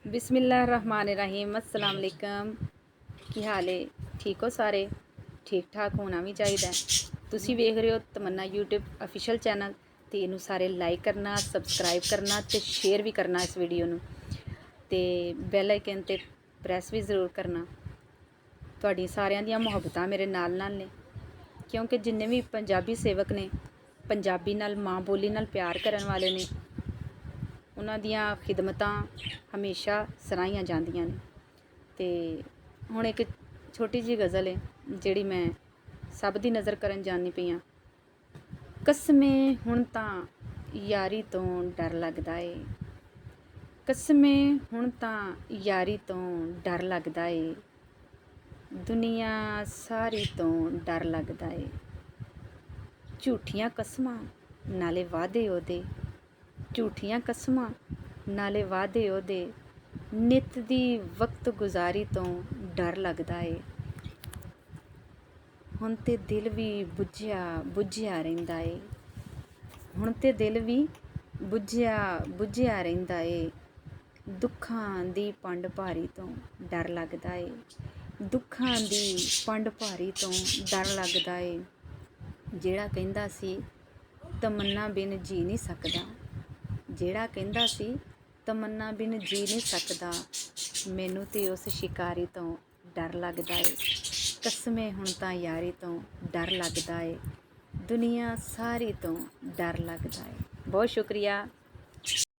बिस्मिल्लाहिर्रहमानिर्रहीम अस्सलाम वालेकुम। की हाल है? ठीक हो सारे? ठीक ठाक होना भी चाहिए। तुसी वेख रहे हो तमन्ना यूट्यूब ऑफिशियल चैनल तो इनू सारे लाइक करना, सबसक्राइब करना तो शेयर भी करना इस वीडियो नू ते बैल आइकन ते प्रैस भी जरूर करना। तुहाडी सारियां दियां मुहब्बतां मेरे नाल नाल ने, क्योंकि जिन्ने भी पंजाबी सेवक ने, पंजाबी नाल माँ बोली नाल प्यार करन वाले ने, उन्हां दियां खिदमतां हमेशा सराहियां जांदियां ने। ते हुण एक छोटी जी गज़ल है जिहड़ी मैं सब दी नज़र करन जानी पई आं। कसमें हुण तां यारी तों डर लगदा ए, कसमें हुण तां यारी तों डर लगदा ए, दुनिया सारी तों डर लगदा ए। झूठियां कसमां नाले वादे ओहदे, झूठियां कसमां नाले वादे ओहदे, नित दी वक्त गुजारी तों डर लगदा ए। हुण ते दिल भी बुझिया बुझिया रहिंदा ए, हुण ते दिल भी बुझिया बुझिया रहिंदा ए, दुखां दी पंड भारी तों डर लगदा ए, दुखां दी पंड भारी तों डर लगदा ए। ਜਿਹੜਾ ਕਹਿੰਦਾ ਸੀ ਤਮੰਨਾ ਬਿਨ ਜੀ ਨਹੀਂ ਸਕਦਾ, ਜਿਹੜਾ ਕਹਿੰਦਾ ਸੀ ਤਮੰਨਾ ਬਿਨ ਜੀ ਨਹੀਂ ਸਕਦਾ, ਮੈਨੂੰ ਤੇ ਉਸ ਸ਼ਿਕਾਰੀ ਤੋਂ ਡਰ ਲੱਗਦਾ ਏ। ਕਸਮੇ ਹੁਣ ਤਾਂ ਯਾਰੀ ਤੋਂ ਡਰ ਲੱਗਦਾ ਏ, ਦੁਨੀਆ ਸਾਰੀ ਤੋਂ ਡਰ ਲੱਗਦਾ ਏ। ਬਹੁਤ ਸ਼ੁਕਰੀਆ।